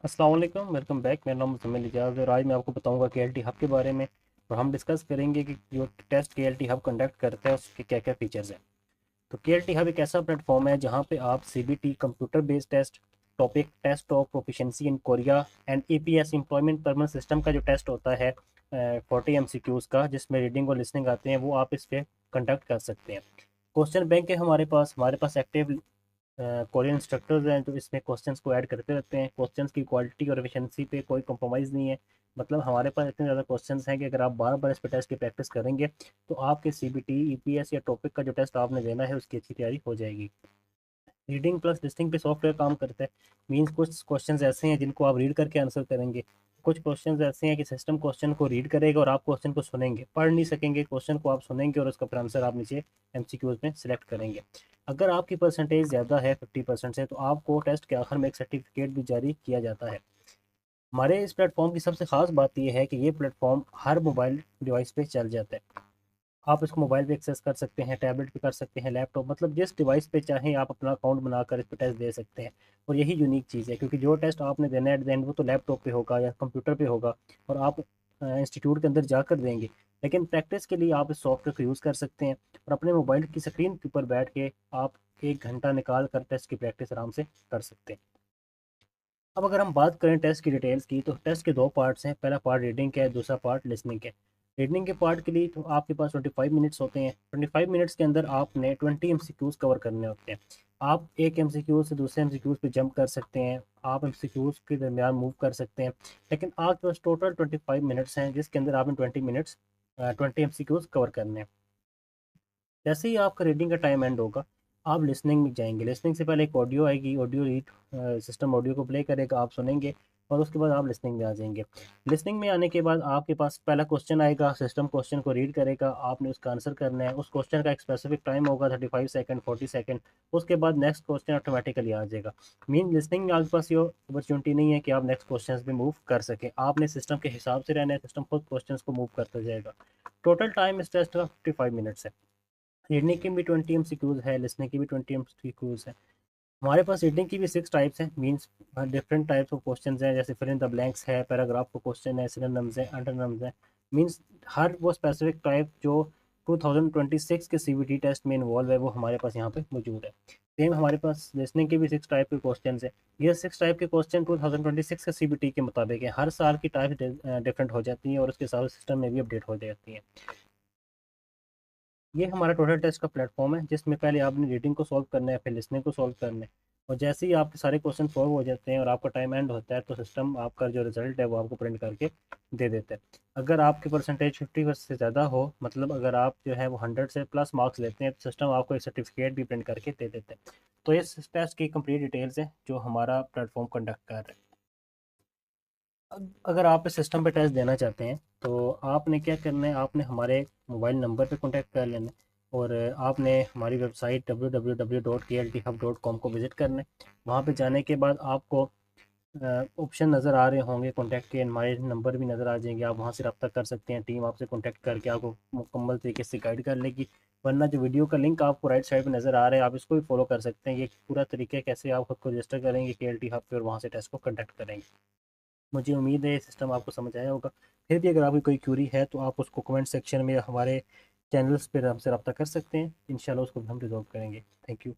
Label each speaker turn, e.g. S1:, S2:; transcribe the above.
S1: अस्सलाम वालेकुम, welcome back. मेरा नाम मुज़म्मिल इजाज़ है और आज मैं आपको बताऊंगा केएलटी हब के बारे में। और हम डिस्कस करेंगे कि जो टेस्ट केएलटी हब कंडक्ट करता है उसके क्या क्या फीचर्स हैं। तो केएलटी हब एक ऐसा प्लेटफॉर्म है जहां पे आप CBT computer based test, TOPIK test of proficiency in Korea and EPS employment permit system का जो टेस्ट होता है 40 MCQs का, जिसमें रीडिंग और लिसनिंग आते हैं, वो आप इस पर कंडक्ट कर सकते हैं। क्वेश्चन बैंक है हमारे पास एक्टिव कोरियन इंस्ट्रक्टर्स हैं जो इसमें क्वेश्चंस को ऐड करते रहते हैं। क्वेश्चंस की क्वालिटी और एफिशिएंसी पे कोई कॉम्प्रोमाइज़ नहीं है। मतलब हमारे पास इतने ज़्यादा क्वेश्चंस हैं कि अगर आप बार बार इस पे टेस्ट की प्रैक्टिस करेंगे तो आपके सीबीटी, ईपीएस या टॉपिक का जो टेस्ट आपने देना है उसकी अच्छी तैयारी हो जाएगी। रीडिंग प्लस लिसनिंग पे सॉफ्टवेयर काम करता है। मीन्स कुछ क्वेश्चंस ऐसे हैं जिनको आप रीड करके आंसर करेंगे। कुछ क्वेश्चंस ऐसे हैं कि सिस्टम क्वेश्चन को रीड करेगा और आप क्वेश्चन को सुनेंगे, पढ़ नहीं सकेंगे, क्वेश्चन को आप सुनेंगे और उसका फिर आंसर आप नीचे एमसीक्यूज में सिलेक्ट करेंगे। अगर आपकी परसेंटेज ज़्यादा है 50% से, तो आपको टेस्ट के आखिर में एक सर्टिफिकेट भी जारी किया जाता है। हमारे इस प्लेटफॉर्म की सबसे खास बात यह है कि ये प्लेटफॉर्म हर मोबाइल डिवाइस पे चल जाता है। आप इसको मोबाइल पे एक्सेस कर सकते हैं, टैबलेट पे कर सकते हैं, लैपटॉप, मतलब जिस डिवाइस पे चाहें आप अपना अकाउंट बनाकर इस पे टेस्ट दे सकते हैं। और यही यूनिक चीज़ है, क्योंकि जो टेस्ट आपने देना है एट द एंड वो तो लैपटॉप पे होगा या कंप्यूटर पे होगा और आप इंस्टीट्यूट के अंदर जाकर देंगे। लेकिन प्रैक्टिस के लिए आप इस सॉफ्टवेयर को यूज़ कर सकते हैं और अपने मोबाइल की स्क्रीन के ऊपर बैठ के आप 1 घंटा निकाल कर टेस्ट की प्रैक्टिस आराम से कर सकते हैं। अब अगर हम बात करें टेस्ट की डिटेल्स की, तो टेस्ट के दो पार्ट्स हैं। पहला पार्ट रीडिंग का है, दूसरा पार्ट लिसनिंग का है। रीडिंग के पार्ट के लिए तो आपके पास 25 मिनट्स होते हैं। 25 मिनट्स के अंदर आपने 20 MCQs कवर करने होते हैं। आप एक MCQ से दूसरे MCQs पे जंप कर सकते हैं, आप MCQs के दरमियान मूव कर सकते हैं। लेकिन आपके पास टोटल 25 मिनट्स हैं, जिसके अंदर आपने 20 मिनट्स 20 MCQs कवर करने हैं। जैसे ही आपका रीडिंग का टाइम एंड होगा, आप लिसनिंग में जाएंगे। लिसनिंग से पहले एक ऑडियो आएगी, ऑडियो रीड सिस्टम ऑडियो को प्ले करेगा, आप सुनेंगे और उसके बाद आप लिसनिंग में आ जाएंगे। लिसनिंग में आने के बाद आपके पास पहला क्वेश्चन आएगा, सिस्टम क्वेश्चन को रीड करेगा, आपने उसका आंसर करना है। उस क्वेश्चन का एक स्पेसिफिक टाइम होगा, 35 सेकेंड, 40 सेकेंड। उसके बाद नेक्स्ट क्वेश्चन ऑटोमेटिकली आ जाएगा। मीन लिसनिंग में आपके पास ये अपॉर्चुनिटी नहीं है कि आप नेक्स्ट क्वेश्चन पे मूव कर सकें, आपने सिस्टम के हिसाब से रहना है, सिस्टम खुद क्वेश्चन को मूव करता जाएगा। टोटल टाइम इस टेस्ट का 55 मिनट्स है। रीडनिंग की भी 20 MCQs है, लिसनिंग की भी 20 MCQs है। हमारे पास रीडिंग की भी 6 टाइप्स हैं। Means different types of question हैं, जैसे फिल इन द ब्लैंक्स है, पैराग्राफ को क्वेश्चन है, सिनोनिम्स है, अंटोनिम्स है। मीन्स हर वो स्पेसिफिक टाइप जो 2026 के सीबीटी टेस्ट में इन्वॉल्व है वो हमारे पास यहाँ पे मौजूद है। सेम हमारे पास लिसनिंग के भी 6 टाइप के क्वेश्चन है। ये 6 टाइप के क्वेश्चन 2026 के सीबीटी के मुताबिक है। हर साल की टाइप डिफरेंट हो जाती हैं और उसके साथ सिस्टम में भी अपडेट हो जाती हैं। ये हमारा टोटल टेस्ट का प्लेटफॉर्म है, जिसमें पहले आपने रीडिंग को सॉल्व करना है, फिर लिसनिंग को सॉल्व करना है। और जैसे ही आपके सारे क्वेश्चन सॉल्व हो जाते हैं और आपका टाइम एंड होता है, तो सिस्टम आपका जो रिजल्ट है वो आपको प्रिंट करके दे देता है। अगर आपकी परसेंटेज 50 से ज़्यादा हो, मतलब अगर आप जो है वो 100 से प्लस मार्क्स लेते हैं, तो सिस्टम आपको एक सर्टिफिकेट भी प्रिंट करके दे देता है। तो ये टेस्ट की कंप्लीट डिटेल्स है जो हमारा प्लेटफॉर्म कंडक्ट कर रहा है। अगर आप इस सिस्टम पे टेस्ट देना चाहते हैं तो आपने क्या करना है, आपने हमारे मोबाइल नंबर पे कांटेक्ट कर लेना है और आपने हमारी वेबसाइट www.klthub.com को विज़िट करना है। वहाँ पे जाने के बाद आपको ऑप्शन नज़र आ रहे होंगे कॉन्टैक्ट के, हमारे नंबर भी नज़र आ जाएंगे। आप वहाँ से रब्ता कर सकते हैं, टीम आपसे कॉन्टैक्ट करके आपको मुकम्मल तरीके से गाइड कर लेगी। वरना जो वीडियो का लिंक आपको राइट साइड पे नज़र आ रहा है, आप इसको भी फॉलो कर सकते हैं। ये पूरा तरीका है कैसे आप खुद को रजिस्टर करेंगे KLT हब पे और वहाँ से टेस्ट को कंडक्ट करेंगे। मुझे उम्मीद है ये सिस्टम आपको समझ आया होगा। फिर भी अगर आपकी कोई क्यूरी है तो आप उसको कमेंट सेक्शन में या हमारे चैनल्स पर हमसे रब्ता कर सकते हैं। इंशाल्लाह उसको भी हम रिजॉल्व करेंगे। Thank you.